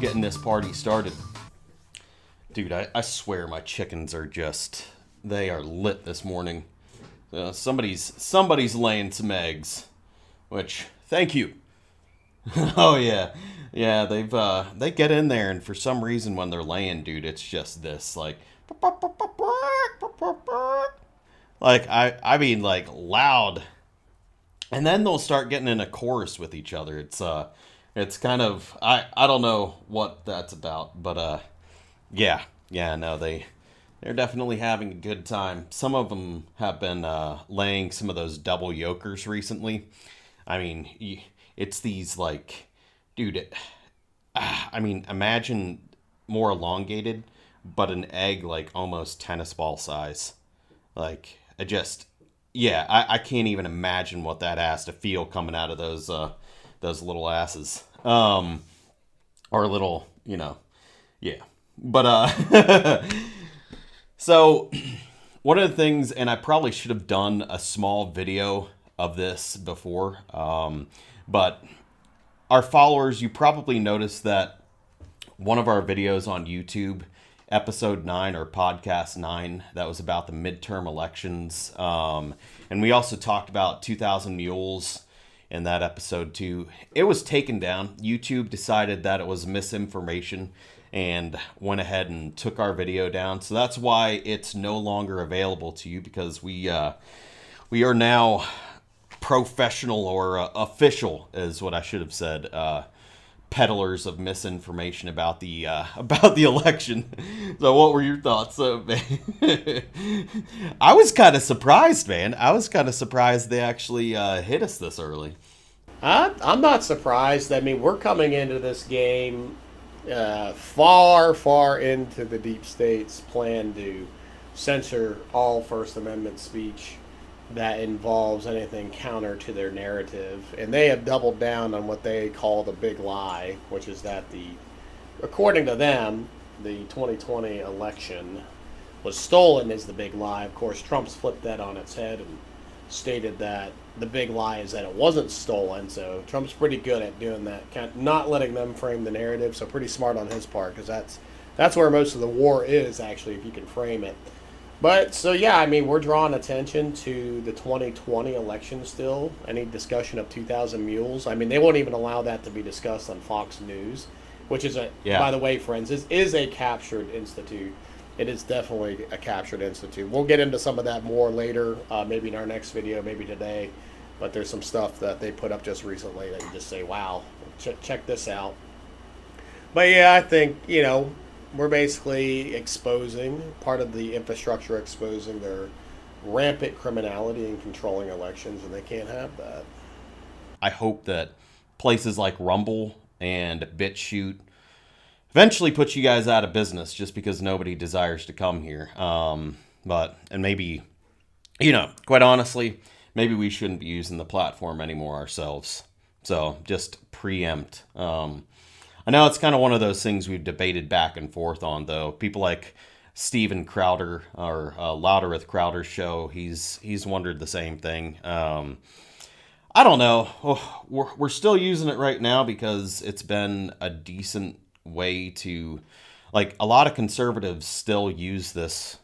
getting this party started. Dude, I swear my chickens are just, they are lit this morning. Somebody's laying some eggs, which, thank you. Oh yeah. Yeah, they get in there, and for some reason when they're laying, dude, it's just this like I mean like loud. And then they'll start getting in a chorus with each other. It's kind of I don't know what that's about, but yeah, no, they're definitely having a good time. Some of them have been laying some of those double yolkers recently. I mean, it's these like, dude, I mean, imagine more elongated, but an egg like almost tennis ball size. Like, yeah, I can't even imagine what that has to feel coming out of those little asses. Or little, yeah. But so one of the things, and I probably should have done a small video of this before, but our followers, you probably noticed that one of our videos on YouTube, episode 9 or podcast 9, that was about the midterm elections. And we also talked about 2,000 Mules in that episode too. It was taken down. YouTube decided that it was misinformation and went ahead and took our video down. So that's why it's no longer available to you, because we are now professional, or official is what I should have said, peddlers of misinformation about the election. So what were your thoughts? I was kind of surprised, man. I was kind of surprised they actually hit us this early. I'm not surprised. I mean, we're coming into this game far into the deep state's plan to censor all First Amendment speech that involves anything counter to their narrative. And they have doubled down on what they call the big lie, which is that according to them, the 2020 election was stolen is the big lie. Of course, Trump's flipped that on its head and stated that the big lie is that it wasn't stolen. So Trump's pretty good at doing that, not letting them frame the narrative. So pretty smart on his part, because that's where most of the war is, actually, if you can frame it. But, so yeah, I mean, we're drawing attention to the 2020 election still. Any discussion of 2,000 Mules. I mean, they won't even allow that to be discussed on Fox News, which is, by the way, friends, is a captured institute. It is definitely a captured institute. We'll get into some of that more later, maybe in our next video, maybe today. But there's some stuff that they put up just recently that you just say, wow, check this out. But yeah, I think, we're basically exposing, part of the infrastructure exposing their rampant criminality and controlling elections, and they can't have that. I hope that places like Rumble and BitChute eventually put you guys out of business just because nobody desires to come here. And maybe, quite honestly, maybe we shouldn't be using the platform anymore ourselves. So just preempt. I know it's kind of one of those things we've debated back and forth on, though. People like Steven Crowder, or Louder with Crowder's show, he's wondered the same thing. I don't know. Oh, we're still using it right now because it's been a decent way to, like, a lot of conservatives still use this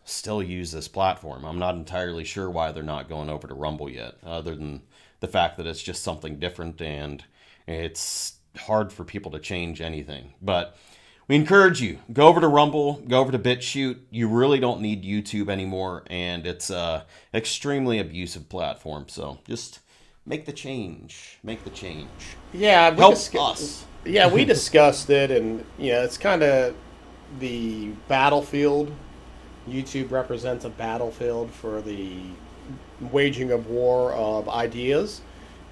platform. I'm not entirely sure why they're not going over to Rumble yet, other than the fact that it's just something different and it's hard for people to change anything. But we encourage you, go over to Rumble, go over to BitChute. You really don't need YouTube anymore, and it's a extremely abusive platform. So just make the change. Yeah, help us. Yeah, we discussed it, and it's kind of the battlefield. YouTube represents a battlefield for the waging of war of ideas,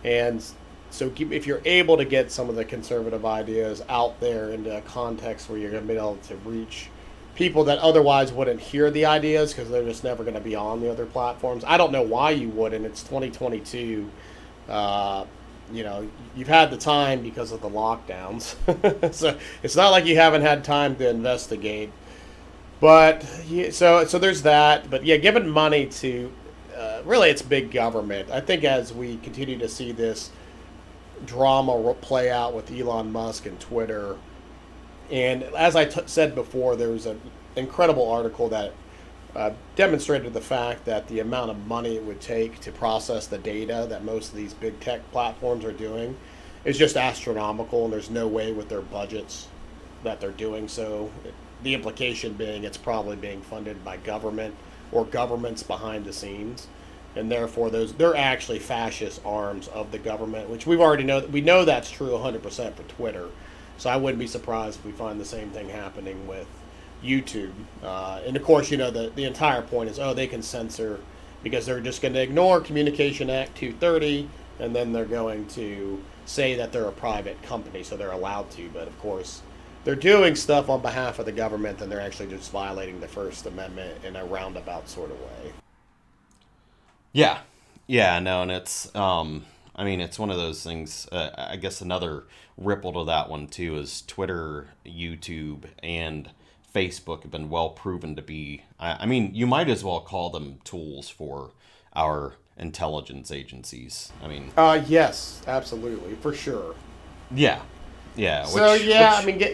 and so if you're able to get some of the conservative ideas out there into a context where you're going to be able to reach people that otherwise wouldn't hear the ideas because they're just never going to be on the other platforms. I don't know why you wouldn't. It's 2022. You've had the time because of the lockdowns. So it's not like you haven't had time to investigate. But so there's that. But yeah, giving money to really it's big government. I think as we continue to see this drama play out with Elon Musk and Twitter, And as I said before, there was an incredible article that demonstrated the fact that the amount of money it would take to process the data that most of these big tech platforms are doing is just astronomical, and there's no way with their budgets that they're doing so. The implication being it's probably being funded by government or governments behind the scenes, and therefore they're actually fascist arms of the government, which we know that's true 100% for Twitter. So I wouldn't be surprised if we find the same thing happening with YouTube. And of course, the entire point is, they can censor because they're just going to ignore Communication Act 230, and then they're going to say that they're a private company, so they're allowed to. But of course, they're doing stuff on behalf of the government, and they're actually just violating the First Amendment in a roundabout sort of way. Yeah. Yeah, no, and it's, it's one of those things. I guess another ripple to that one, too, is Twitter, YouTube, and Facebook have been well proven to be, you might as well call them tools for our intelligence agencies. Yes, absolutely, for sure. Yeah. Yeah. So,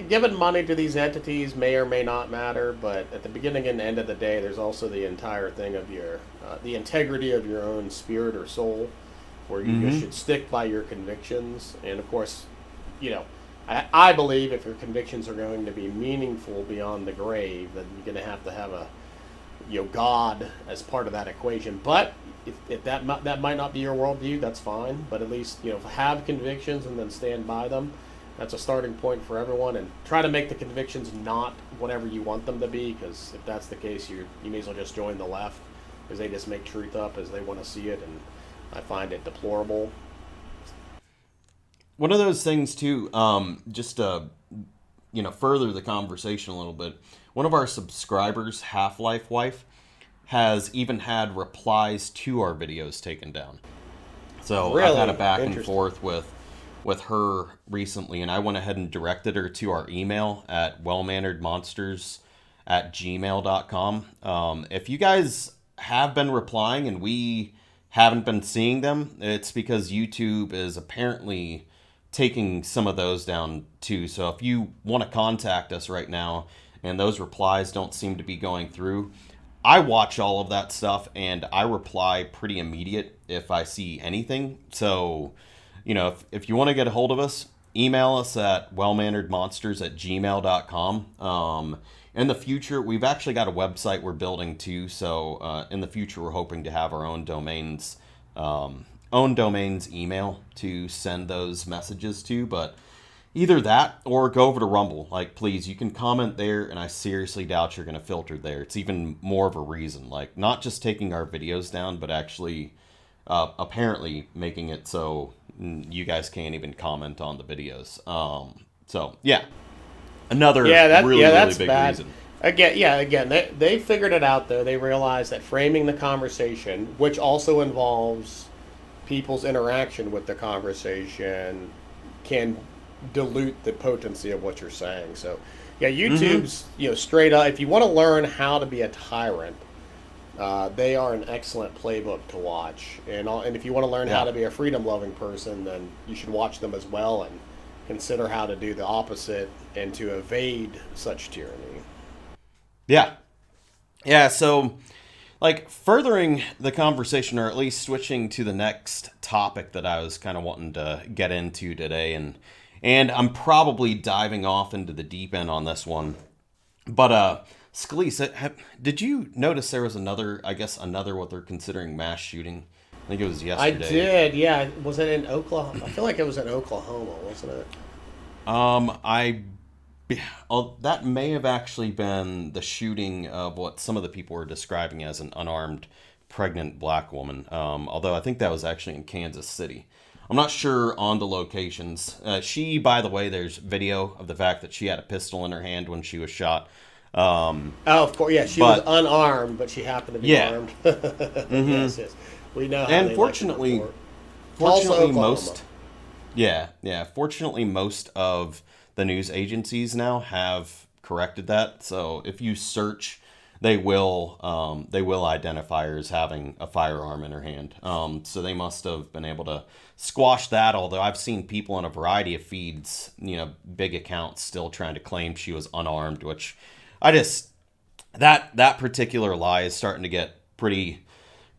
giving money to these entities may or may not matter, but at the beginning and end of the day, there's also the entire thing of the integrity of your own spirit or soul, where you just should stick by your convictions. And of course, I believe if your convictions are going to be meaningful beyond the grave, then you're going to have a, God as part of that equation. But if that might not be your worldview, that's fine. But at least, have convictions and then stand by them. That's a starting point for everyone. And try to make the convictions not whatever you want them to be, because if that's the case, you may as well just join the left, because they just make truth up as they want to see it, and I find it deplorable. One of those things, too, just to, further the conversation a little bit, one of our subscribers, Half-Life Wife, has even had replies to our videos taken down. So really? I've had a back and forth with her recently, and I went ahead and directed her to our email at wellmanneredmonsters@gmail.com. If you guys have been replying and we haven't been seeing them, it's because YouTube is apparently taking some of those down too. So if you want to contact us right now and those replies don't seem to be going through, I watch all of that stuff and I reply pretty immediate if I see anything. So, if you want to get a hold of us, email us at wellmanneredmonsters@gmail.com. In the future, we've actually got a website we're building too. So in the future, we're hoping to have our own domains email to send those messages to. But either that or go over to Rumble. Please, you can comment there, and I seriously doubt you're going to filter there. It's even more of a reason. Not just taking our videos down, but actually apparently making it so you guys can't even comment on the videos. Another really big bad. reason. Again, they figured it out, though. They realized that framing the conversation, which also involves people's interaction with the conversation, can dilute the potency of what you're saying. So, YouTube's, straight up, if you want to learn how to be a tyrant, they are an excellent playbook to watch. And if you want to learn how to be a freedom-loving person, then you should watch them as well and consider how to do the opposite and to evade such tyranny. Yeah. Yeah, so, furthering the conversation, or at least switching to the next topic that I was kind of wanting to get into today, and I'm probably diving off into the deep end on this one. But, Scalise, did you notice there was another what they're considering mass shooting? I think it was yesterday. I did, yeah. Was it in Oklahoma? I feel like it was in Oklahoma, wasn't it? That may have actually been the shooting of what some of the people were describing as an unarmed pregnant black woman. Although I think that was actually in Kansas City. I'm not sure on the locations. She, by the way, there's video of the fact that she had a pistol in her hand when she was shot. Of course, yeah. She was unarmed, but she happened to be armed. Yes. We know how and they fortunately most of the news agencies now have corrected that. So if you search they will identify her as having a firearm in her hand. So they must have been able to squash that. Although I've seen people in a variety of feeds, big accounts still trying to claim she was unarmed, which I just that particular lie is starting to get pretty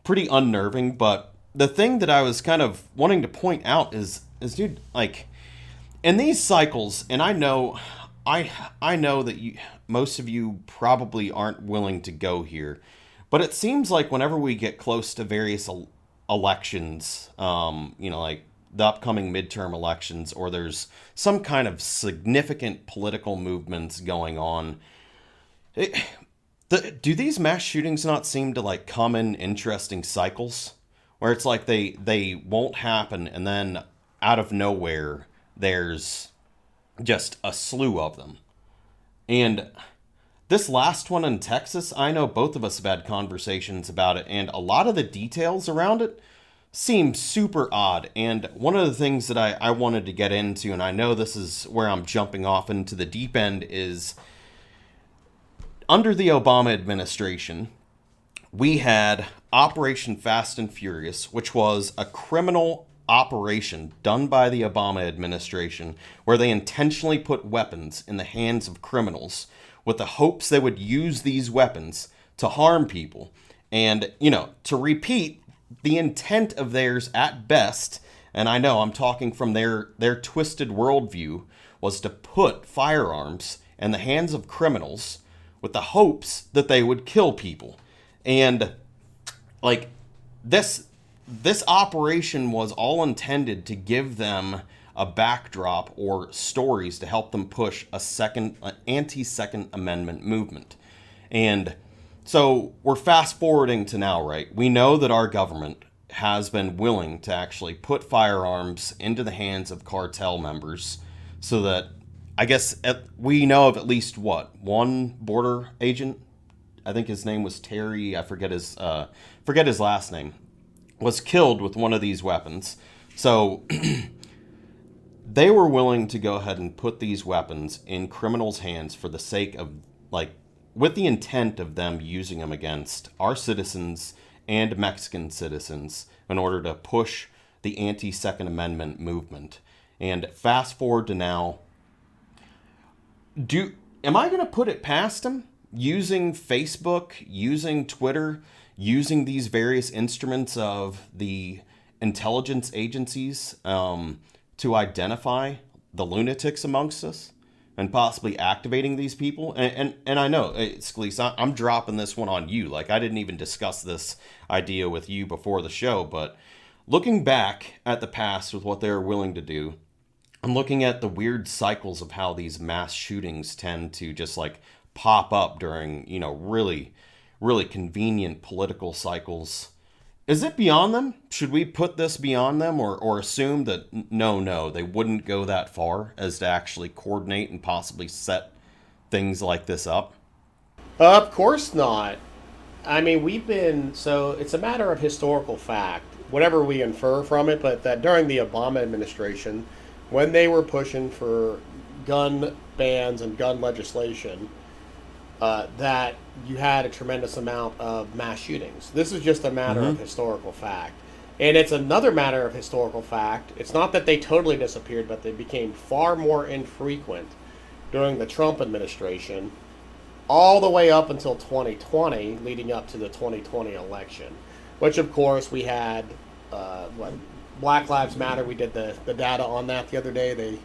unnerving. But the thing that I was kind of wanting to point out is dude, like in these cycles, and I know that most of you probably aren't willing to go here, but it seems like whenever we get close to various elections, like the upcoming midterm elections, or there's some kind of significant political movements going on, do these mass shootings not seem to like come in interesting cycles where it's like they won't happen and then out of nowhere there's just a slew of them? And this last one in Texas, I know both of us have had conversations about it, and a lot of the details around it seem super odd. And one of the things that I wanted to get into, and I know this is where I'm jumping off into the deep end, is under the Obama administration, we had Operation Fast and Furious, which was a criminal operation done by the Obama administration where they intentionally put weapons in the hands of criminals with the hopes they would use these weapons to harm people. And, to repeat, the intent of theirs at best, and I know I'm talking from their twisted worldview, was to put firearms in the hands of criminals with the hopes that they would kill people. And like this operation was all intended to give them a backdrop or stories to help them push an anti-Second Amendment movement. And so we're fast forwarding to now, right? We know that our government has been willing to actually put firearms into the hands of cartel members so that, I guess, we know of at least one border agent. I think his name was Terry. I forget his last name. Was killed with one of these weapons. So they were willing to go ahead and put these weapons in criminals' hands for the sake of, with the intent of them using them against our citizens and Mexican citizens in order to push the anti-Second Amendment movement. And fast forward to now, am I going to put it past them using Facebook, using Twitter, using these various instruments of the intelligence agencies to identify the lunatics amongst us and possibly activating these people? And I know, Scalise, I'm dropping this one on you. Like, I didn't even discuss this idea with you before the show, but looking back at the past with what they were willing to do, I'm looking at the weird cycles of how these mass shootings tend to just like pop up during, really, really convenient political cycles. Is it beyond them? Should we put this beyond them or assume that no, they wouldn't go that far as to actually coordinate and possibly set things like this up? Of course not. I mean, so it's a matter of historical fact, whatever we infer from it, but that during the Obama administration, when they were pushing for gun bans and gun legislation, that you had a tremendous amount of mass shootings. This is just a matter of historical fact. And it's another matter of historical fact. It's not that they totally disappeared, but they became far more infrequent during the Trump administration, all the way up until 2020, leading up to the 2020 election, which, of course, we had, Black Lives Matter. We did the data on that the other day. They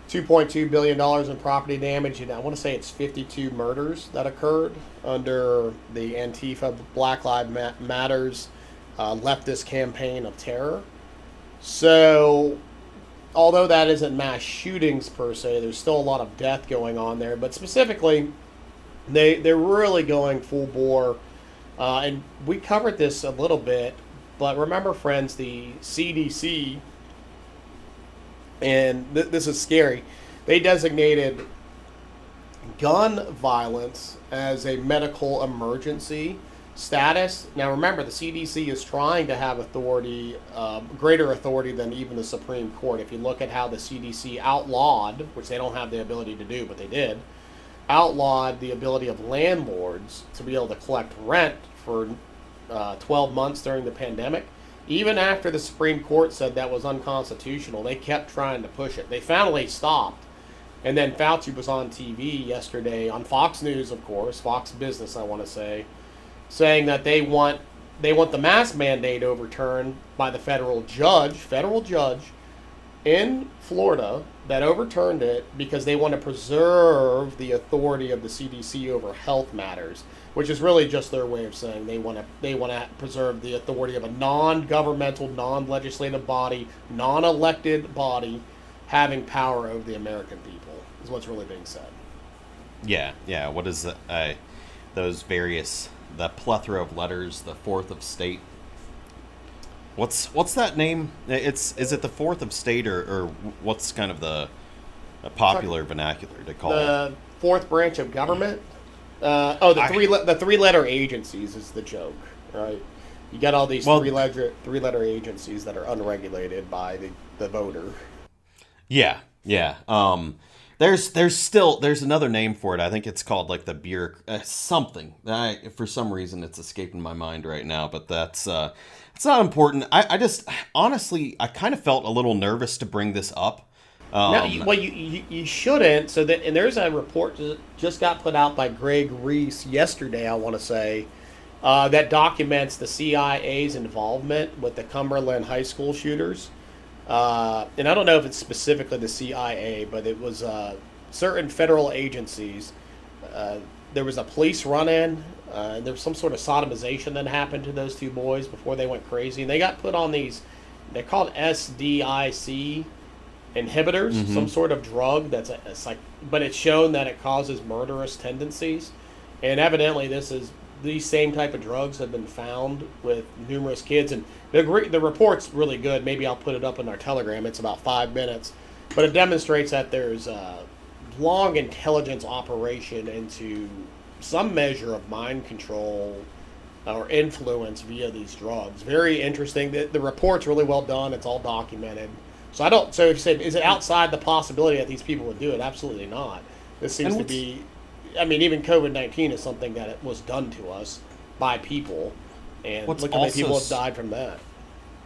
$2.2 billion in property damage, and I want to say it's 52 murders that occurred under the Antifa Black Lives Matters leftist campaign of terror. So, although that isn't mass shootings per se, there's still a lot of death going on there. But specifically, they're really going full bore. And we covered this a little bit, but remember, friends, the CDC, and this is scary, they designated gun violence as a medical emergency status. Now remember, the CDC is trying to have authority, greater authority than even the Supreme Court. If you look at how the CDC outlawed, which they don't have the ability to do, but they did, outlawed the ability of landlords to be able to collect rent for 12 months during the pandemic. Even after the Supreme Court said that was unconstitutional, they kept trying to push it. They finally stopped. And then Fauci was on TV yesterday, on Fox News, of course, Fox Business, I want to say, saying that they want the mask mandate overturned by the federal judge in Florida that overturned it because they want to preserve the authority of the CDC over health matters, which is really just their way of saying they want to preserve the authority of a non-governmental, non-legislative body, non-elected body having power over the American people, is what's really being said. Yeah. What is those various, the plethora of letters, the fourth of state? What's that name? Is it the fourth of state or what's kind of the popular vernacular to call it? The fourth branch of government. The three-letter agencies is the joke, right? You got all these three-letter agencies that are unregulated by the voter. Yeah. There's another name for it. I think it's called like the something. For some reason it's escaping my mind right now, but that's it's not important. I just honestly I kind of felt a little nervous to bring this up. You shouldn't. And there's a report that just got put out by Greg Reese yesterday, I want to say, that documents the CIA's involvement with the Cumberland high school shooters. And I don't know if it's specifically the CIA, but it was certain federal agencies. There was a police run-in. There was some sort of sodomization that happened to those two boys before they went crazy. And they got put on these, they're called SDIC inhibitors, some sort of drug but it's shown that it causes murderous tendencies. And evidently these same type of drugs have been found with numerous kids, and the report's really good. Maybe I'll put it up in our Telegram. It's about 5 minutes, but it demonstrates that there's a long intelligence operation into some measure of mind control or influence via these drugs. Very interesting. The report's really well done. It's all documented. So if you said, is it outside the possibility that these people would do it? Absolutely not. This seems to be. I mean, even COVID-19 is something that was done to us by people, and look how many people have died from that.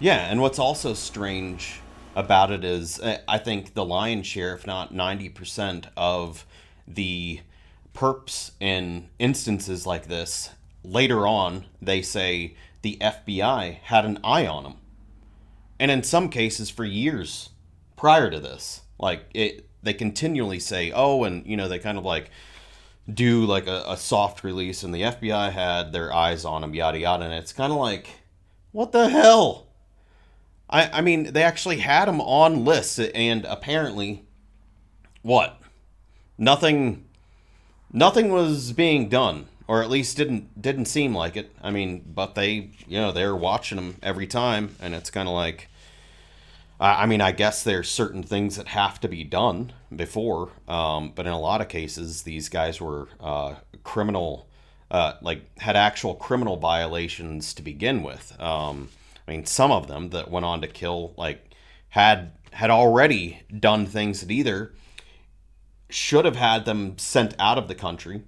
Yeah, and what's also strange about it is I think the lion's share, if not 90% of the perps in instances like this, later on, they say the FBI had an eye on them. And in some cases for years prior to this, they continually say, and they kind of do like a soft release, and the FBI had their eyes on them, yada yada, and it's kind of like, what the hell? I mean, they actually had them on lists, and apparently, nothing was being done, or at least didn't seem like it. I mean, but they were watching them every time, and it's kind of like, I guess there's certain things that have to be done before, but in a lot of cases, these guys were criminal, had actual criminal violations to begin with. Some of them that went on to kill, had already done things that either should have had them sent out of the country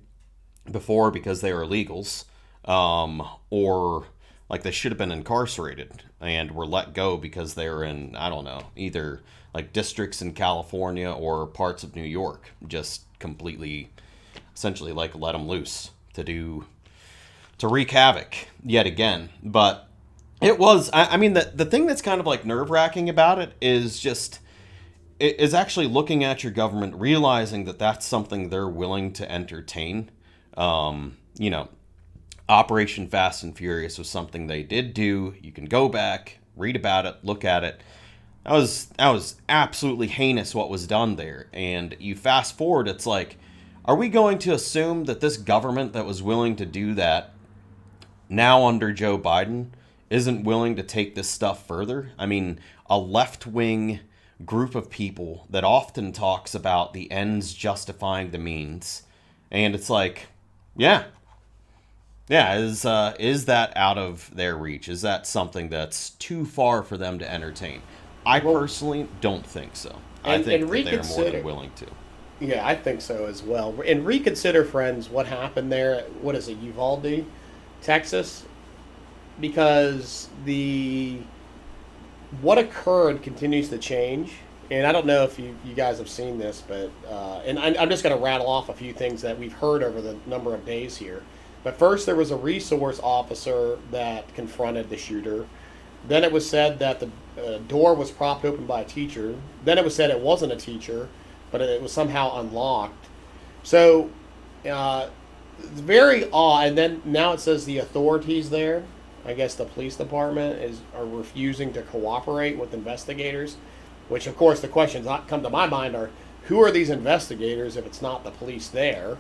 before because they were illegals, or they should have been incarcerated and were let go because they were in, I don't know, either districts in California or parts of New York, just completely, essentially let them loose to wreak havoc yet again. But it was, the thing that's kind of nerve-wracking about it is actually looking at your government, realizing that that's something they're willing to entertain. Operation Fast and Furious was something they did do. You can go back, read about it, look at it. That was absolutely heinous what was done there. And you fast forward, it's like, are we going to assume that this government that was willing to do that now under Joe Biden isn't willing to take this stuff further? I mean, a left-wing group of people that often talks about the ends justifying the means. And it's like, yeah, is that out of their reach? Is that something that's too far for them to entertain? I personally don't think so. I think that they're more than willing to. Yeah, I think so as well. And reconsider, friends, what happened there. What is it, Uvalde, Texas? Because the what occurred continues to change. And I don't know if you guys have seen this, but and I'm just going to rattle off a few things that we've heard over the number of days here. But first, there was a resource officer that confronted the shooter. Then it was said that the door was propped open by a teacher. Then it was said it wasn't a teacher, but it was somehow unlocked. So it's very odd. And then now it says the authorities there, I guess the police department, are refusing to cooperate with investigators. Which, of course, the questions that come to my mind are, who are these investigators if it's not the police there?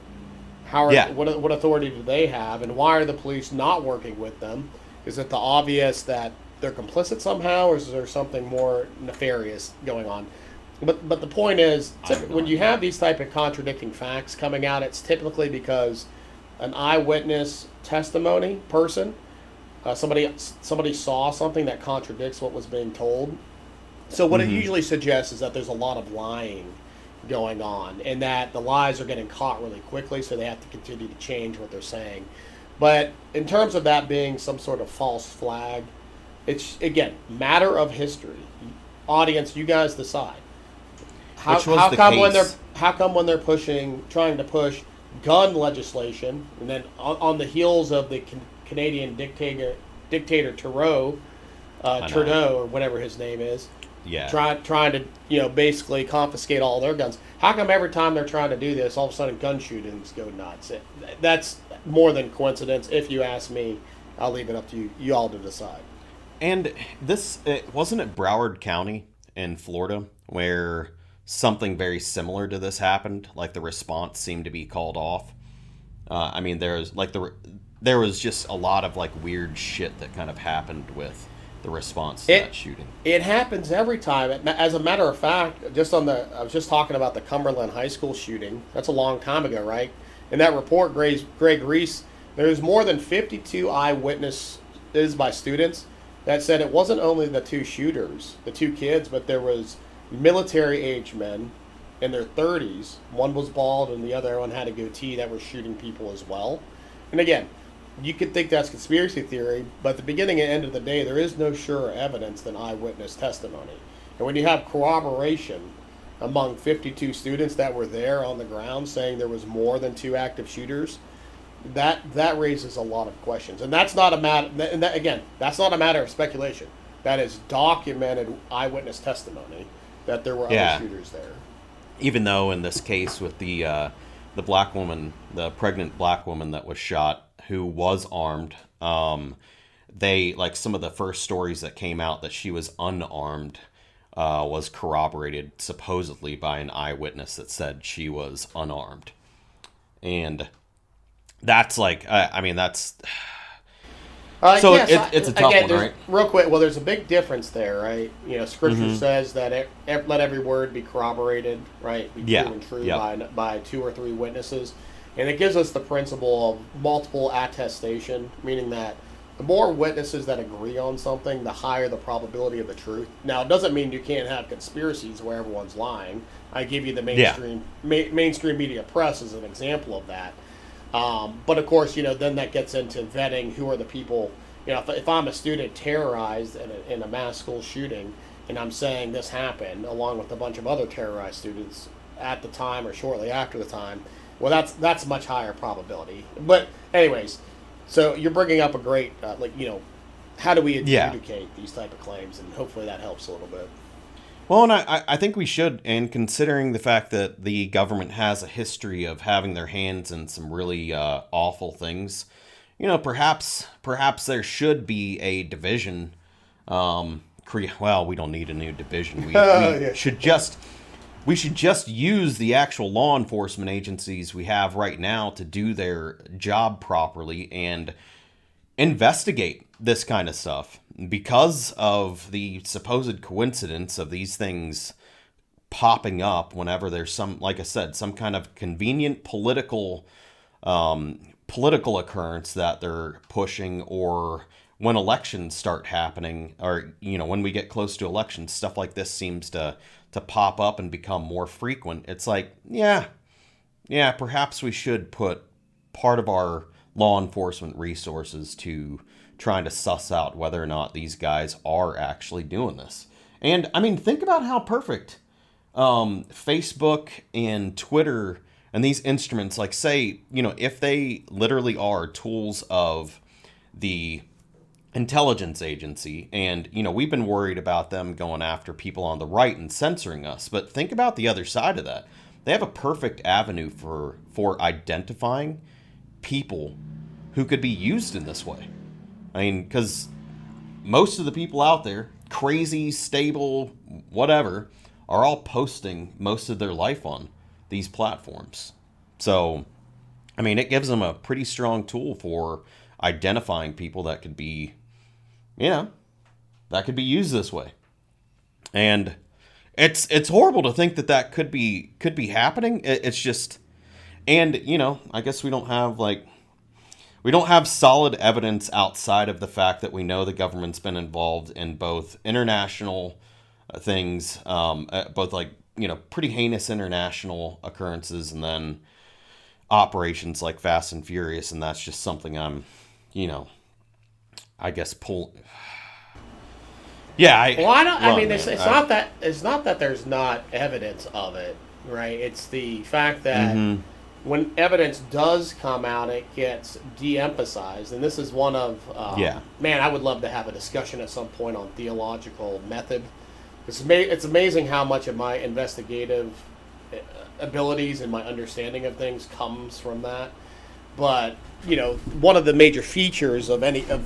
Yeah. What authority do they have, and why are the police not working with them? Is it the obvious that they're complicit somehow, or is there something more nefarious going on? But the point is, when you have these type of contradicting facts coming out, it's typically because an eyewitness testimony person, somebody saw something that contradicts what was being told. So what it usually suggests is that there's a lot of lying going on, and that the lies are getting caught really quickly, so they have to continue to change what they're saying. But in terms of that being some sort of false flag, it's, again, matter of history. Audience, you guys decide. How come when they're trying to push gun legislation, and then on the heels of the Canadian dictator Trudeau, or whatever his name is, Yeah. trying to basically confiscate all their guns. How come every time they're trying to do this, all of a sudden gun shootings go nuts? That's more than coincidence. If you ask me, I'll leave it up to you all to decide. And wasn't it Broward County in Florida where something very similar to this happened? Like the response seemed to be called off. I mean, there was just a lot of like weird shit that kind of happened with the response to that shooting. It happens every time. As a matter of fact, I was just talking about the Cumberland High School shooting. That's a long time ago, right? In that report, Greg Reese, there's more than 52 eyewitnesses by students that said it wasn't only the two shooters, the two kids, but there was military-age men in their 30s. One was bald and the other one had a goatee that were shooting people as well. And again, you could think that's conspiracy theory, but at the beginning and end of the day, there is no surer evidence than eyewitness testimony. And when you have corroboration among 52 students that were there on the ground saying there was more than two active shooters, that raises a lot of questions. And that's not a matter. And that's not a matter of speculation. That is documented eyewitness testimony that there were other shooters there. Even though in this case with the black woman, the pregnant black woman that was shot, who was armed, they, like, some of the first stories that came out that she was unarmed was corroborated supposedly by an eyewitness that said she was unarmed. And that's like, that's... So yes, it's a tough one, right? Real quick, well, there's a big difference there, right? Scripture says that let every word be corroborated, right? Be proven true by two or three witnesses. And it gives us the principle of multiple attestation, meaning that the more witnesses that agree on something, the higher the probability of the truth. Now, it doesn't mean you can't have conspiracies where everyone's lying. I give you the mainstream media press as an example of that. But of course, then that gets into vetting who are the people. If I'm a student terrorized in a mass school shooting, and I'm saying this happened along with a bunch of other terrorized students at the time or shortly after the time, well, that's much higher probability. But anyways, so you're bringing up a great how do we adjudicate these type of claims, and hopefully that helps a little bit. Well, and I think we should, and considering the fact that the government has a history of having their hands in some really awful things, perhaps there should be a division. Well, we don't need a new division. We should just use the actual law enforcement agencies we have right now to do their job properly and investigate this kind of stuff. Because of the supposed coincidence of these things popping up whenever there's some kind of convenient political occurrence that they're pushing, or when elections start happening, or when we get close to elections, stuff like this seems to pop up and become more frequent. It's like, yeah, perhaps we should put part of our law enforcement resources to trying to suss out whether or not these guys are actually doing this. And I mean, think about how perfect Facebook and Twitter and these instruments, like, say, if they literally are tools of the intelligence agency, and we've been worried about them going after people on the right and censoring us, but think about the other side of that. They have a perfect avenue for identifying people who could be used in this way. I mean, because most of the people out there, crazy, stable, whatever, are all posting most of their life on these platforms. So, I mean, it gives them a pretty strong tool for identifying people that could be, that could be used this way. And it's horrible to think that could be happening. It's just, and I guess we don't have solid evidence outside of the fact that we know the government's been involved in both international things, both pretty heinous international occurrences, and then operations like Fast and Furious, and that's just something I'm, I guess Yeah, it's not that there's not evidence of it, right? It's the fact that when evidence does come out, it gets de-emphasized, and this is one of man, I would love to have a discussion at some point on theological method. It's amazing how much of my investigative abilities and my understanding of things comes from that. But one of the major features of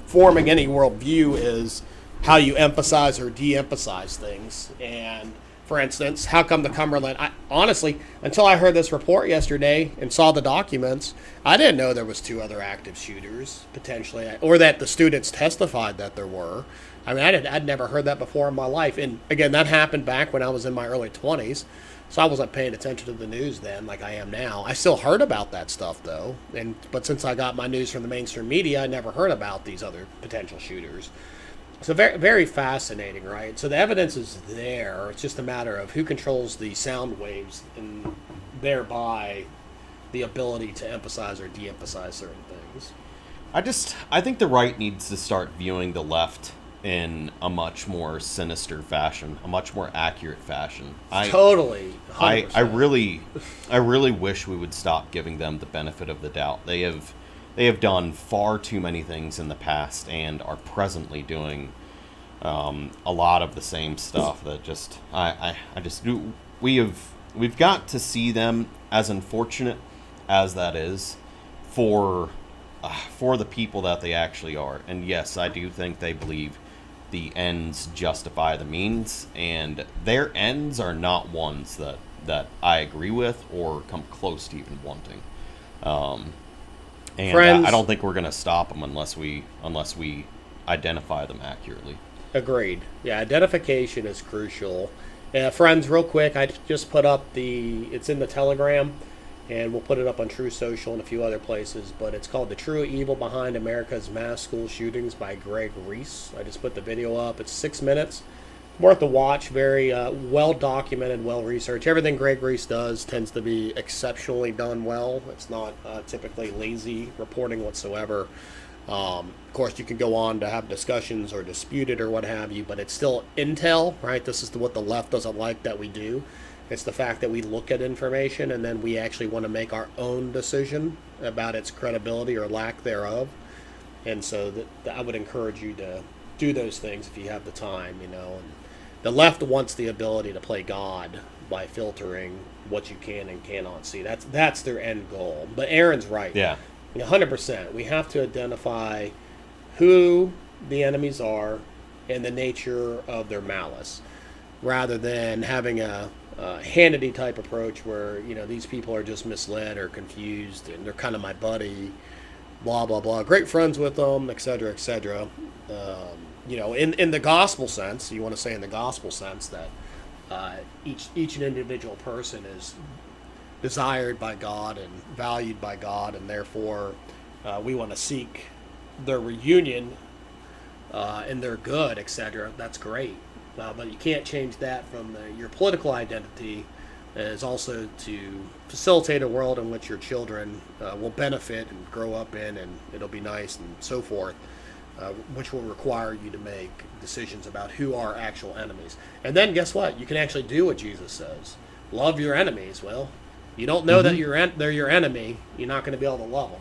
forming any worldview is how you emphasize or de-emphasize things. And for instance, how come the Cumberland? Honestly, until I heard this report yesterday and saw the documents, I didn't know there was 2 other active shooters potentially, or that the students testified that there were. I mean, I'd never heard that before in my life. And again, that happened back when I was in my early 20s. So I wasn't paying attention to the news then like I am now. I still heard about that stuff though. But since I got my news from the mainstream media, I never heard about these other potential shooters. So very, very fascinating, right? So the evidence is there. It's just a matter of who controls the sound waves and thereby the ability to emphasize or de-emphasize certain things. I think the right needs to start viewing the left in a much more sinister fashion, a much more accurate fashion. Totally. 100%. I really wish we would stop giving them the benefit of the doubt. They have done far too many things in the past and are presently doing a lot of the same stuff that we've got to see them, as unfortunate as that is, for the people that they actually are. And yes, I do think they believe the ends justify the means, and their ends are not ones that I agree with or come close to even wanting. And Friends, I don't think we're going to stop them unless we identify them accurately. Agreed. Yeah, identification is crucial. Friends, real quick, I just put up it's in the Telegram, and we'll put it up on True Social and a few other places, but it's called The True Evil Behind America's Mass School Shootings by Greg Reese. I just put the video up. It's 6 minutes. Worth a watch. Very well documented, well researched. Everything Greg Reese does tends to be exceptionally done well. It's not typically lazy reporting whatsoever. Of course, you can go on to have discussions or dispute it or what have you, but it's still intel, right? This is what the left doesn't like that we do. It's the fact that we look at information and then we actually want to make our own decision about its credibility or lack thereof. And so I would encourage you to do those things if you have the time, And the left wants the ability to play God by filtering what you can and cannot see. That's their end goal. But Aaron's right. Yeah. 100%. We have to identify who the enemies are and the nature of their malice, rather than having a Hannity type approach where these people are just misled or confused and they're kind of my buddy, blah blah blah. Great friends with them, etc., etc. In the gospel sense, you want to say in the gospel sense that each individual person is desired by God and valued by God, and therefore we want to seek their reunion and they're good, etc., that's great. But you can't change that from your political identity is also to facilitate a world in which your children will benefit and grow up in, and it'll be nice and so forth, which will require you to make decisions about who are actual enemies. And then guess what? You can actually do what Jesus says. Love your enemies. Well, you don't know that they're your enemy. You're not going to be able to love them.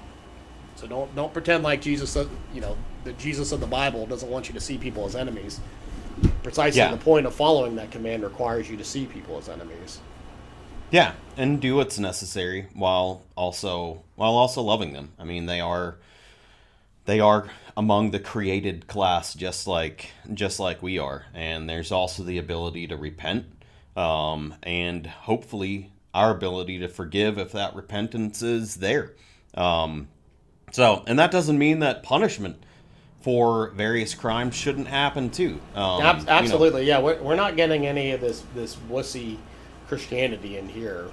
So don't pretend like Jesus, the Jesus of the Bible doesn't want you to see people as enemies. Precisely the point of following that command requires you to see people as enemies. Yeah, and do what's necessary while also loving them. I mean, they are among the created class, just like we are. And there's also the ability to repent, and hopefully our ability to forgive if that repentance is there. And that doesn't mean that punishment for various crimes shouldn't happen too. Absolutely, yeah. We're not getting any of this wussy Christianity in here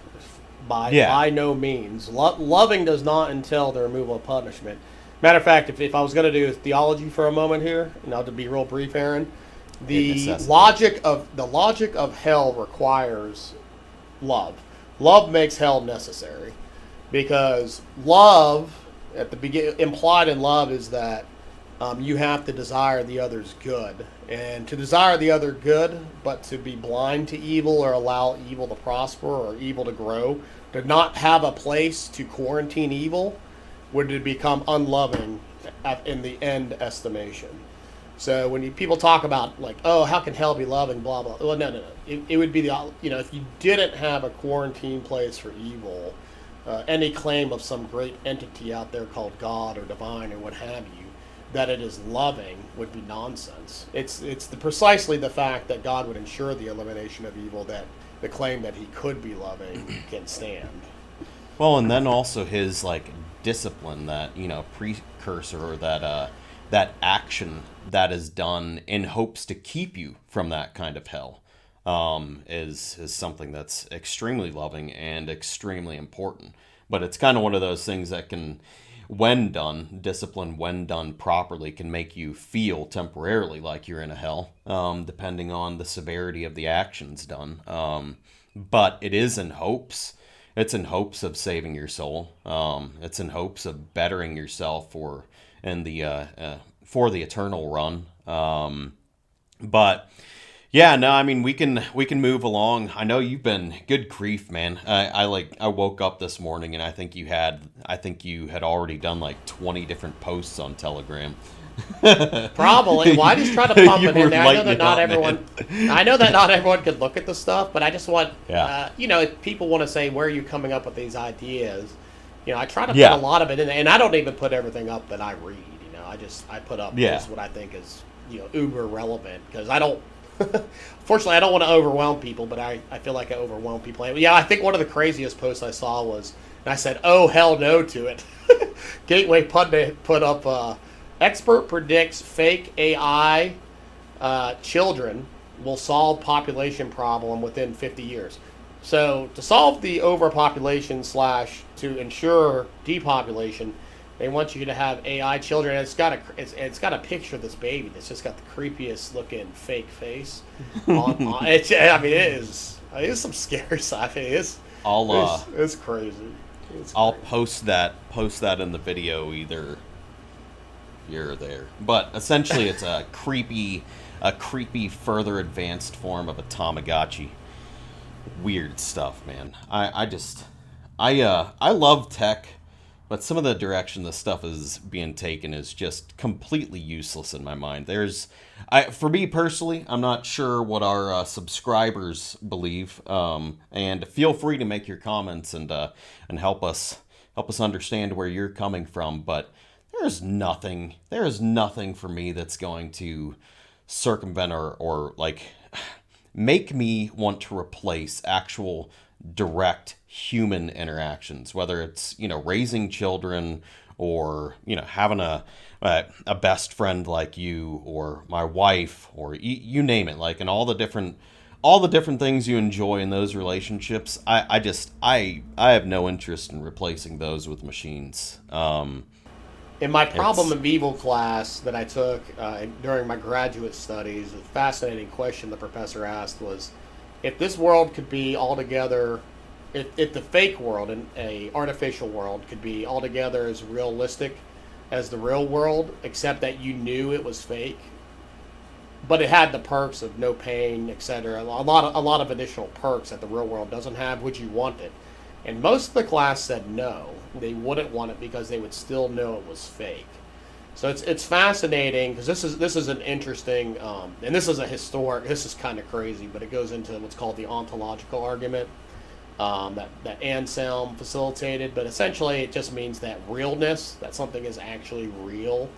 by no means. Loving does not entail the removal of punishment. Matter of fact, if I was going to do theology for a moment here, and I'll to be real brief, Aaron, the logic of hell requires love. Love makes hell necessary, because love at the implied in love is that you have to desire the other's good, and to desire the other good, but to be blind to evil or allow evil to prosper or evil to grow, to not have a place to quarantine evil, would it become unloving in the end estimation. So when people talk about like, oh, how can hell be loving, blah blah. Well, no. It would be if you didn't have a quarantine place for evil, any claim of some great entity out there called God or divine or what have you, that it is loving would be nonsense. It's precisely the fact that God would ensure the elimination of evil that the claim that he could be loving can stand. Well, and then also his discipline, that precursor, or that action that is done in hopes to keep you from that kind of hell, is something that's extremely loving and extremely important. But it's kind of one of those things that can, discipline when done properly, can make you feel temporarily like you're in a hell, depending on the severity of the actions done. But it is in hopes. It's in hopes of saving your soul. It's in hopes of bettering yourself for the eternal run. But yeah, no, I mean, we can move along. I know you've been, good grief, man. I woke up this morning and I think you had already done 20 different posts on Telegram. Probably. Well, I just try to pump it in there. I know that not everyone could look at the stuff, but I just want, if people want to say, where are you coming up with these ideas? I try to put a lot of it in there, and I don't even put everything up that I read. I put up just what I think is, uber relevant, because I don't. Fortunately, I don't want to overwhelm people, but I feel like I overwhelm people. Yeah, I think one of the craziest posts I saw was, and I said, "Oh hell no" to it. Gateway Pundit put up. Expert predicts fake AI children will solve population problem within 50 years. So to solve the overpopulation / to ensure depopulation, they want you to have AI children. It's got a picture of this baby that's just got the creepiest looking fake face. It is some scary stuff. It's crazy. I'll post that in the video either here or there. But essentially, it's a creepy, further advanced form of a Tamagotchi. Weird stuff, man. I love tech, but some of the direction this stuff is being taken is just completely useless in my mind. For me personally, I'm not sure what our subscribers believe, and feel free to make your comments and help us understand where you're coming from. But there is nothing for me that's going to circumvent or make me want to replace actual direct human interactions, whether it's raising children, or having a best friend like you, or my wife, or you name it, and all the different things you enjoy in those relationships. I have no interest in replacing those with machines. In my problem It's of evil class that I took during my graduate studies, a fascinating question the professor asked was, if this world could be altogether, if the fake world and a artificial world could be altogether as realistic as the real world, except that you knew it was fake, but it had the perks of no pain, etc. A lot of additional perks that the real world doesn't have. Would you want it? And most of the class said no. They wouldn't want it because they would still know it was fake. So it's fascinating because this is an interesting and this is a historic. This is kind of crazy, but it goes into what's called the ontological argument that Anselm facilitated. But essentially, it just means that realness, that something is actually real,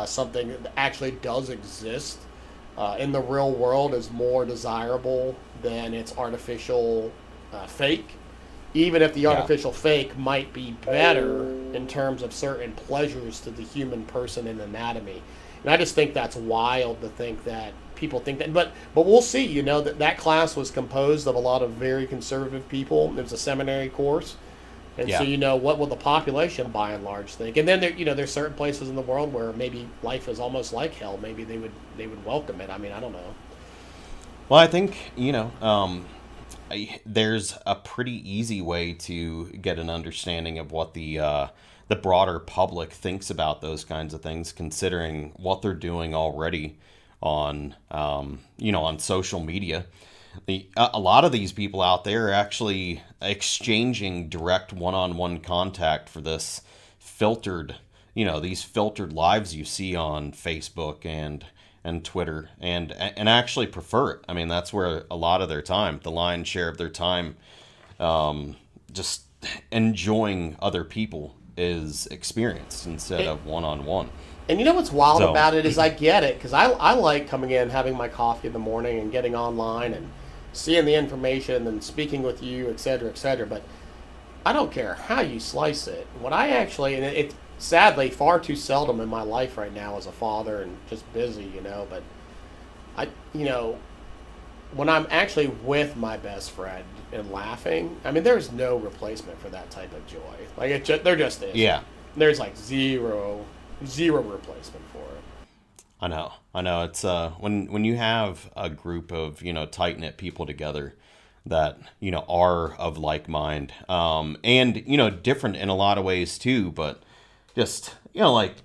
something that actually does exist in the real world, is more desirable than its artificial fake. Even if the yeah, artificial fake might be better in terms of certain pleasures to the human person and anatomy. And I just think that's wild to think that people think that. But we'll see. That class was composed of a lot of very conservative people. It was a seminary course. And so, yeah. what will the population by and large think? And then there's certain places in the world where maybe life is almost like hell. Maybe they would welcome it. I mean, I don't know. Well, I think there's a pretty easy way to get an understanding of what the broader public thinks about those kinds of things, considering what they're doing already on on social media. A lot of these people out there are actually exchanging direct one-on-one contact for this filtered, these filtered lives you see on Facebook and Twitter, and actually prefer it. I mean, that's where a lot of their time, the lion's share of their time, just enjoying other people is experienced instead of one-on-one. And what's wild So, about it is I get it because I like coming in, having my coffee in the morning, and getting online and seeing the information and speaking with you, et cetera, et cetera. But I don't care how you slice it. What I actually, and it's sadly far too seldom in my life right now as a father and just busy, but I, when I'm actually with my best friend and laughing, I mean, there's no replacement for that type of joy. Like there just isn't. yeah, There's like zero replacement for it. I know. It's when you have a group of tight knit people together that are of like mind, and different in a lot of ways too, but just like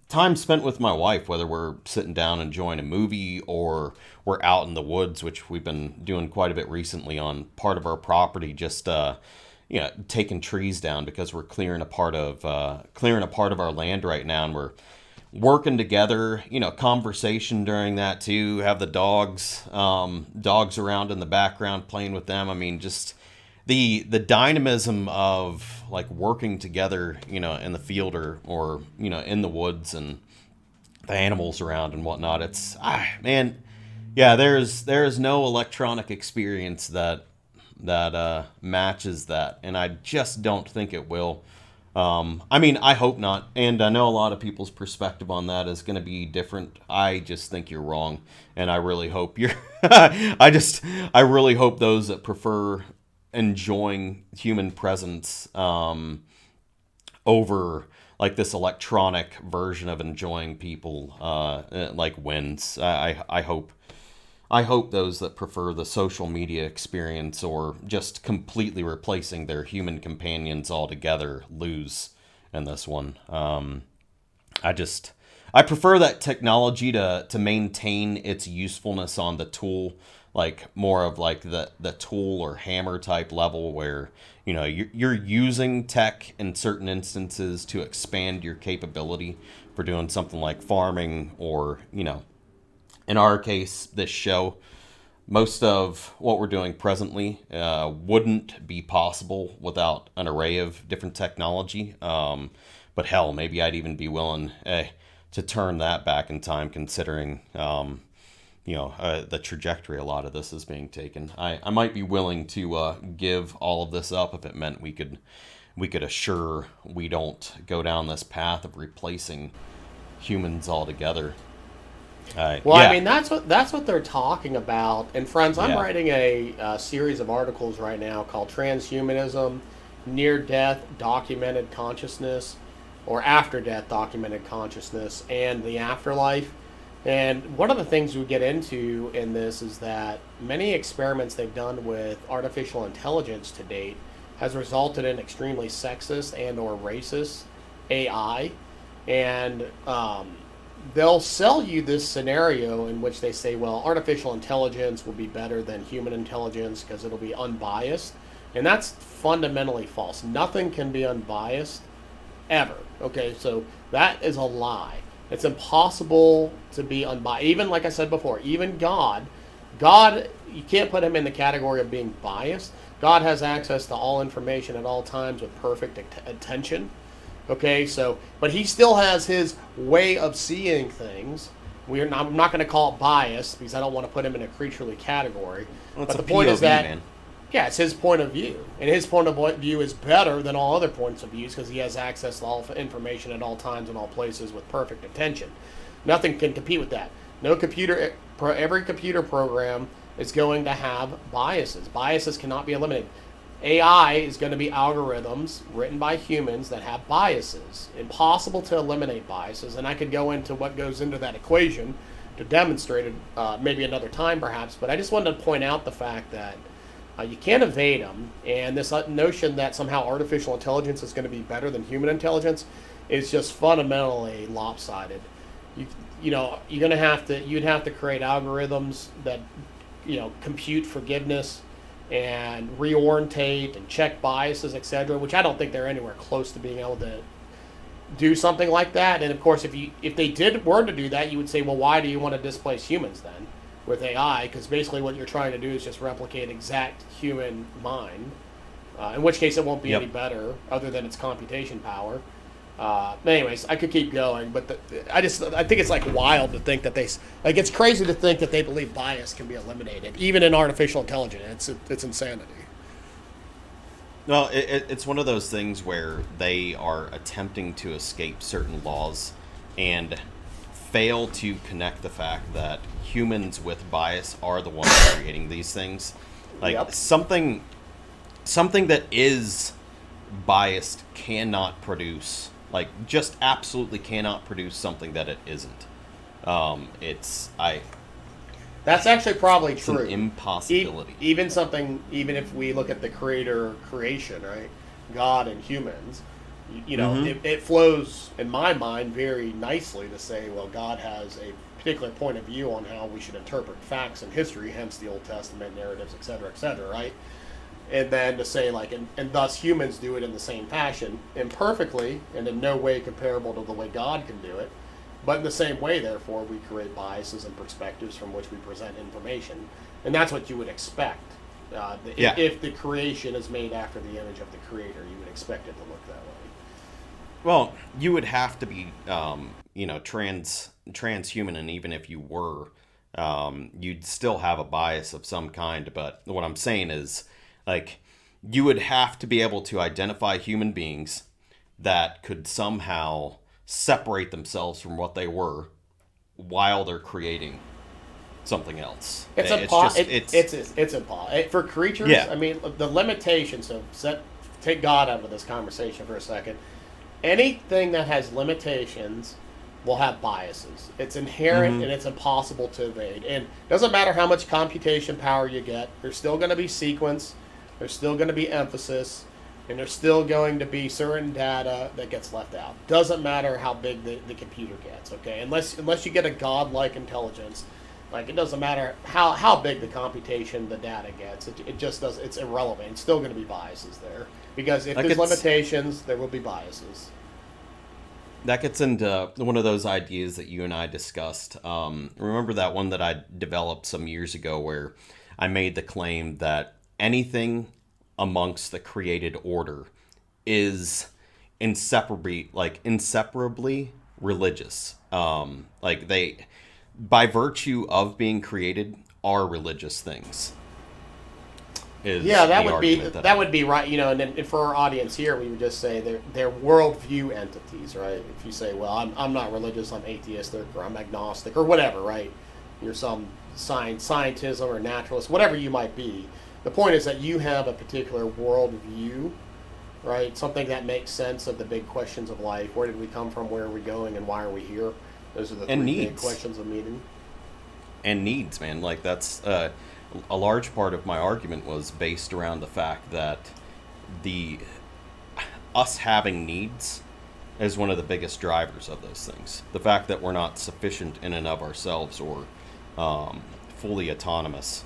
time spent with my wife, whether we're sitting down enjoying a movie or we're out in the woods, which we've been doing quite a bit recently on part of our property, just taking trees down because we're clearing a part of our land right now, and we're working together, conversation during that too. Have the dogs around in the background, playing with them. I mean, just the dynamism of like working together, in the field or in the woods, and the animals around and whatnot. It's man, yeah. There is no electronic experience that matches that, and I just don't think it will. I mean, I hope not, and I know a lot of people's perspective on that is going to be different. I just think you're wrong, and I really hope you're. I really hope those that prefer enjoying human presence over like this electronic version of enjoying people like wins. I hope those that prefer the social media experience or just completely replacing their human companions altogether lose in this one. I prefer that technology to maintain its usefulness on the tool, like more of like the tool or hammer type level where you're using tech in certain instances to expand your capability for doing something like farming or in our case, this show, most of what we're doing presently wouldn't be possible without an array of different technology. But hell, maybe I'd even be willing to turn that back in time, considering the trajectory a lot of this is being taken. I might be willing to give all of this up if it meant we could assure we don't go down this path of replacing humans altogether. Well, I Yeah, mean, that's what they're talking about. And friends, I'm yeah, writing a series of articles right now called Transhumanism, Near Death Documented Consciousness. or after death documented consciousness and the afterlife. And one of the things we get into in this is that many experiments they've done with artificial intelligence to date has resulted in extremely sexist and or racist AI. And they'll sell you this scenario in which they say, well, artificial intelligence will be better than human intelligence because it'll be unbiased. And that's fundamentally false. Nothing can be unbiased ever. Okay, so that is a lie. It's impossible to be unbiased. Even like I said before, even God, you can't put him in the category of being biased. God has access to all information at all times with perfect attention. Okay, so, but he still has his way of seeing things. I'm not going to call it bias because I don't want to put him in a creaturely category. Well, but the POV, point is that, man. yeah, it's his point of view. And his point of view is better than all other points of views because he has access to all information at all times and all places with perfect attention. Nothing can compete with that. Every computer program is going to have biases. Biases cannot be eliminated. AI is going to be algorithms written by humans that have biases. Impossible to eliminate biases. And I could go into what goes into that equation to demonstrate it maybe another time perhaps. But I just wanted to point out the fact that you can't evade them. And this notion that somehow artificial intelligence is going to be better than human intelligence is just fundamentally lopsided. You'd have to create algorithms that compute forgiveness and reorientate and check biases, etc., which I don't think they're anywhere close to being able to do something like that. And of course, if they were to do that, you would say, well, why do you want to displace humans then with AI? Because basically what you're trying to do is just replicate exact human mind, in which case it won't be any better other than its computation power. Anyways, I could keep going, but I think it's like wild to think that it's crazy to think that they believe bias can be eliminated, even in artificial intelligence. It's insanity. No, it's one of those things where they are attempting to escape certain laws and fail to connect the fact that humans with bias are the ones creating these things. Like something that is biased cannot produce. Like, just absolutely cannot produce something that it isn't. That's actually probably it's true. An impossibility. Even if we look at the creation, right? God and humans, it flows, in my mind, very nicely to say, well, God has a particular point of view on how we should interpret facts in history, hence the Old Testament narratives, et cetera, right? And then to say, like, and thus humans do it in the same fashion, imperfectly, and in no way comparable to the way God can do it. But in the same way, therefore, we create biases and perspectives from which we present information. And that's what you would expect. If the creation is made after the image of the Creator, you would expect it to look that way. Well, you would have to be, transhuman, and even if you were, you'd still have a bias of some kind. But what I'm saying is, like, you would have to be able to identify human beings that could somehow separate themselves from what they were while they're creating something else. It's impossible. For creatures, I mean, the limitations of take God out of this conversation for a second. Anything that has limitations will have biases. It's inherent and it's impossible to evade. And it doesn't matter how much computation power you get, there's still going to be sequence. There's still going to be emphasis, and there's still going to be certain data that gets left out. Doesn't matter how big the computer gets, okay? Unless you get a godlike intelligence, like, it doesn't matter how big the computation, the data gets. It just does. It's irrelevant. It's still going to be biases there because if there's limitations, there will be biases. That gets into one of those ideas that you and I discussed. Remember that one that I developed some years ago where I made the claim that anything amongst the created order is inseparably religious. Like, they, by virtue of being created, are religious things. That would be right. And for our audience here, we would just say they're worldview entities, right? If you say, well, I'm not religious, I'm atheistic, or I'm agnostic, or whatever, right? You're some scientism or naturalist, whatever you might be. The point is that you have a particular worldview right? Something that makes sense of the big questions of life. Where did we come from? Where are we going? And why are we here? Those are the And three big needs. questions of meaning. And needs, man. Like, that's a large part of my argument was based around the fact that the us having needs is one of the biggest drivers of those things. The fact that we're not sufficient in and of ourselves or fully autonomous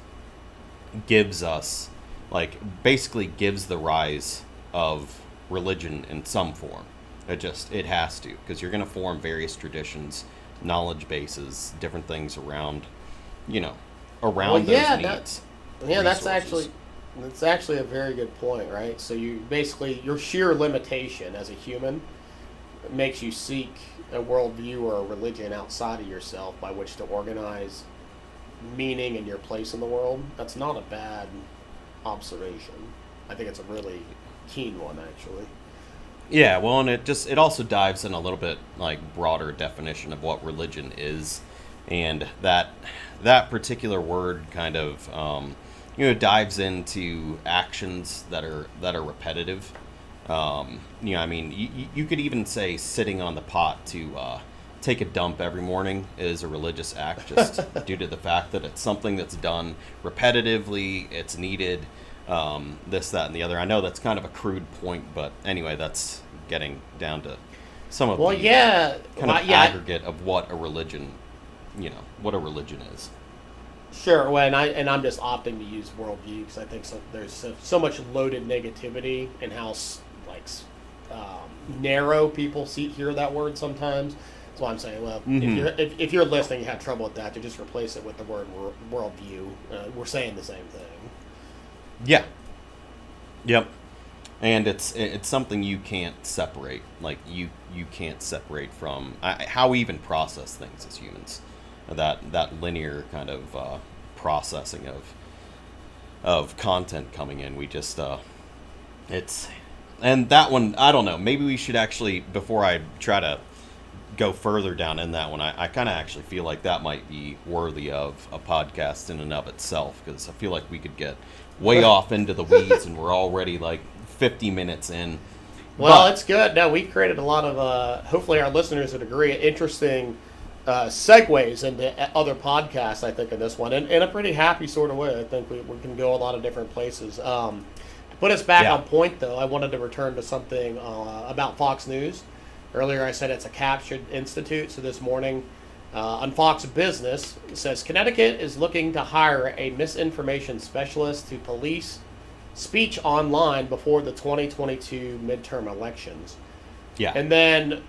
gives us, like, basically gives the rise of religion in some form. It has to, because you're going to form various traditions, knowledge bases, different things around, you know, Well, around those yeah, needs, that's resources. actually a very good point, right? So you basically your sheer limitation as a human makes you seek a worldview or a religion outside of yourself by which to organize meaning and your place in the world. That's not a bad observation. I think it's a really keen one, actually. Yeah, well, and it also dives in a little bit like broader definition of what religion is, and that particular word kind of dives into actions that are repetitive. I mean, you could even say sitting on the pot to take a dump every morning is a religious act, just due to the fact that it's something that's done repetitively. It's needed. This, that, and the other. I know that's kind of a crude point, but anyway, that's getting down to some of Well, the yeah, kind of yeah, aggregate of what a religion, what a religion is. sure. Well, and I'm just opting to use worldview because I think there's so much loaded negativity in how like narrow people hear that word sometimes. That's why I'm saying, well, Hmm. if you're listening, you have trouble with that, to just replace it with the word worldview. We're saying the same thing. Yeah. Yep. And it's something you can't separate. Like, you can't separate from how we even process things as humans. That linear kind of processing of content coming in. We just it's and that one, I don't know. Maybe we should actually, before I try to go further down in that one, I kind of actually feel like that might be worthy of a podcast in and of itself, because I feel like we could get way off into the weeds and we're already like 50 minutes in. Well, But it's good. No, we've created a lot of, hopefully our listeners would agree, interesting segues into other podcasts, I think, in this one, in a pretty happy sort of way. I think we can go a lot of different places. To put us back yeah, on point, though, I wanted to return to something about Fox News. Earlier I said it's a captured institute, so this morning on Fox Business, it says Connecticut is looking to hire a misinformation specialist to police speech online before the 2022 midterm elections. yeah, And then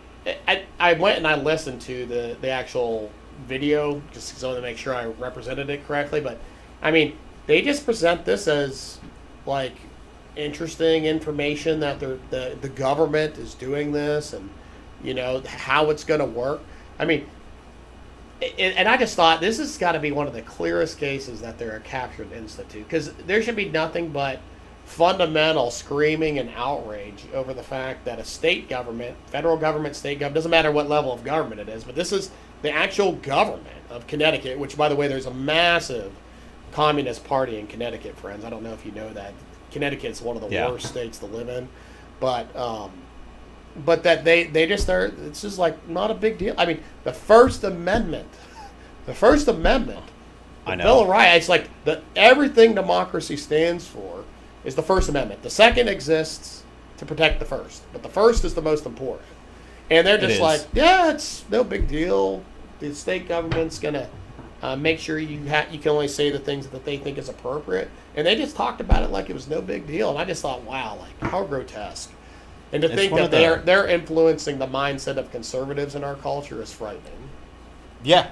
I went and I listened to the actual video just so to make sure I represented it correctly. But I mean, they just present this as like interesting information that the government is doing this, and how it's going to work. I mean, and I just thought this has got to be one of the clearest cases that they're a captured institute, because there should be nothing but fundamental screaming and outrage over the fact that a state government, federal government, state government, doesn't matter what level of government it is, but this is the actual government of Connecticut, which, by the way, there's a massive communist party in Connecticut, friends. I don't know if you know that. Connecticut's one of the yeah. worst states to live in, but that they just are. It's just like not a big deal. I mean, the First Amendment, the I Bill know. of Rights. It's like everything democracy stands for is the First Amendment. The second exists to protect the first, but the first is the most important. And they're It just like, is. yeah, it's no big deal. The state government's gonna make sure you can only say the things that they think is appropriate, and they just talked about it like it was no big deal. And I just thought, wow, like how grotesque. And to It's think one that of the they're influencing the mindset of conservatives in our culture is frightening. Yeah,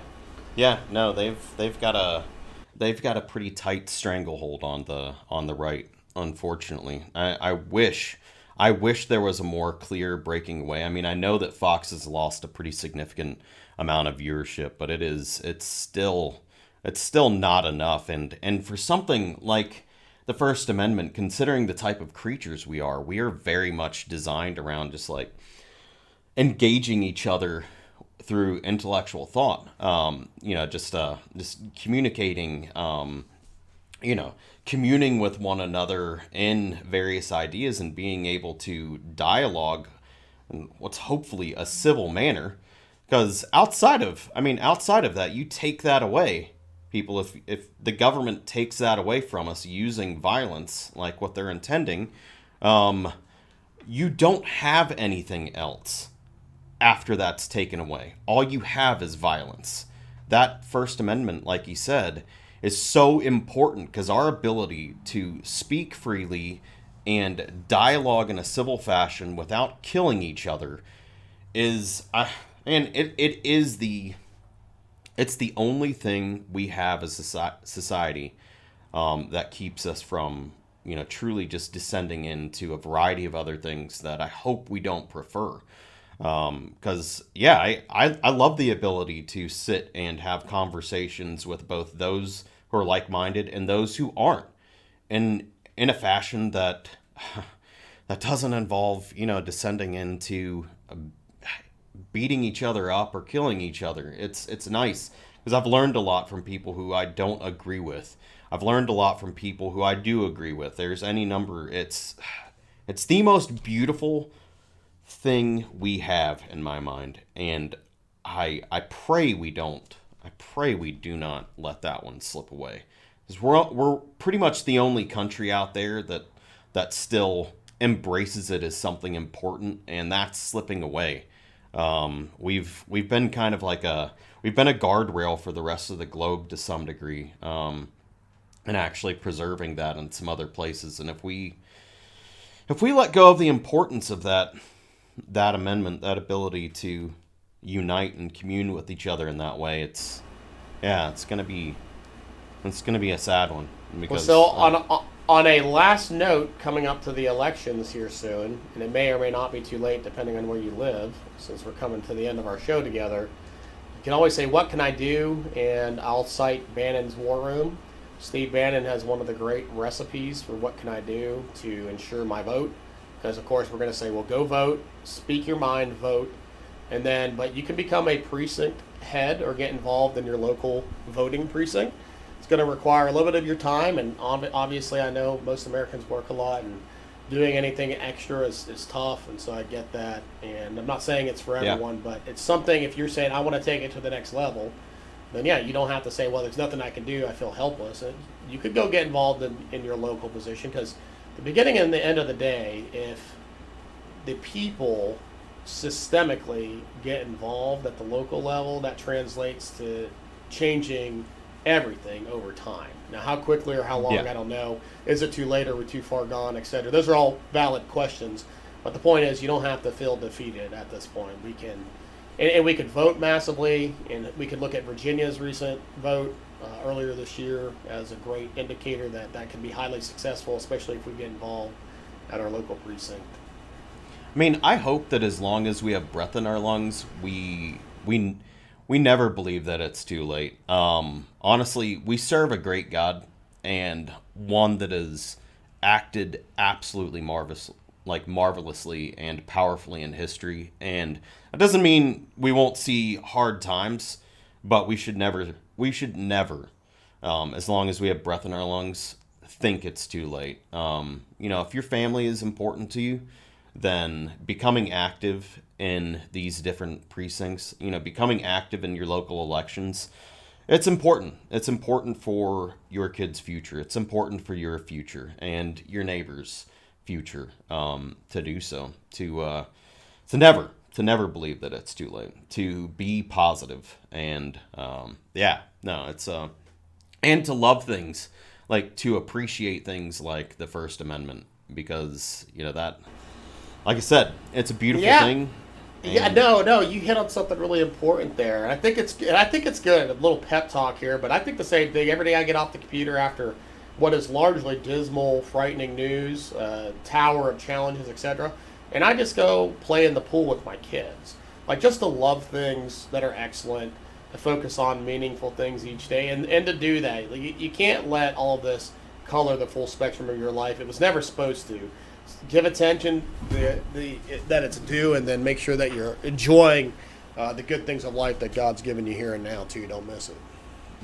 yeah. No, they've got a pretty tight stranglehold on the right. Unfortunately, I wish there was a more clear breaking away. I mean, I know that Fox has lost a pretty significant amount of viewership, but it's still not enough. And for something like the First Amendment, considering the type of creatures we are very much designed around just like engaging each other through intellectual thought. Just communicating communing with one another in various ideas and being able to dialogue in what's hopefully a civil manner. Because outside of that, you take that away, people. If the government takes that away from us using violence like what they're intending, you don't have anything else after that's taken away. All you have is violence. That First Amendment, like you said, is so important because our ability to speak freely and dialogue in a civil fashion without killing each other is, and it's the only thing we have as a society that keeps us from, truly just descending into a variety of other things that I hope we don't prefer. Because, I love the ability to sit and have conversations with both those who are like-minded and those who aren't, and in a fashion that doesn't involve, descending into beating each other up or killing each other. It's nice because I've learned a lot from people who I don't agree with. I've learned a lot from people who I do agree with. There's any number. It's the most beautiful thing we have in my mind, and I pray we don't. I pray we do not let that one slip away. Because we're pretty much the only country out there that still embraces it as something important, and that's slipping away. We've been kind of like we've been a guardrail for the rest of the globe to some degree, and actually preserving that in some other places. And if we let go of the importance of that amendment, that ability to unite and commune with each other in that way, it's gonna be a sad one. Because, on a last note, coming up to the elections here soon, and it may or may not be too late depending on where you live, since we're coming to the end of our show together, you can always say, what can I do? And I'll cite Bannon's War Room. Steve Bannon has one of the great recipes for what can I do to ensure my vote. Because, of course, we're going to say, well, go vote, speak your mind, vote. But you can become a precinct head or get involved in your local voting precinct. It's going to require a little bit of your time, and obviously I know most Americans work a lot, and doing anything extra is tough, and so I get that. And I'm not saying it's for everyone, but it's something. If you're saying I want to take it to the next level, then you don't have to say, well, there's nothing I can do, I feel helpless. You could go get involved in your local position, because the beginning and the end of the day, if the people systemically get involved at the local level, that translates to changing everything over time. Now, how quickly or how long, I don't know. Is it too late, or we're too far gone, etc.? Those are all valid questions. But the point is, you don't have to feel defeated at this point. We can, and we could vote massively, and we could look at Virginia's recent vote earlier this year as a great indicator that can be highly successful, especially if we get involved at our local precinct. I mean, I hope that as long as we have breath in our lungs, we never believe that it's too late. Honestly, we serve a great God, and one that has acted absolutely marvelously and powerfully in history. And that doesn't mean we won't see hard times, but we should never, as long as we have breath in our lungs, think it's too late. If your family is important to you, then becoming active in these different precincts, becoming active in your local elections, it's important. It's important for your kid's future. It's important for your future and your neighbor's future, to do so. To never believe that it's too late. To be positive and and to love things, like to appreciate things like the First Amendment, because that, like I said, it's a beautiful thing. You hit on something really important there. I think it's good. A little pep talk here, but I think the same thing. Every day I get off the computer after what is largely dismal, frightening news, tower of challenges, etc., and I just go play in the pool with my kids. Like, just to love things that are excellent, to focus on meaningful things each day, and to do that. Like, you can't let all of this color the full spectrum of your life. It was never supposed to. Give attention that it's due, and then make sure that you're enjoying the good things of life that God's given you here and now, too. Don't miss it.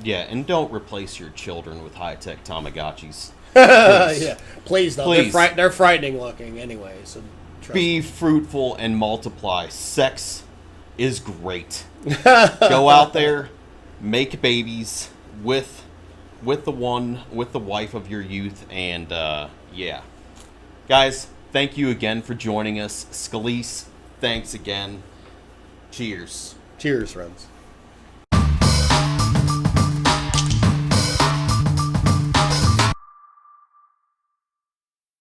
Yeah, and don't replace your children with high-tech Tamagotchis. Yeah, please don't. Please. They're frightening looking anyway. So trust Be me. fruitful and multiply. Sex is great. Go out there, make babies with the wife of your youth, and yeah. Guys, thank you again for joining us. Scalise, thanks again. Cheers. Cheers, friends.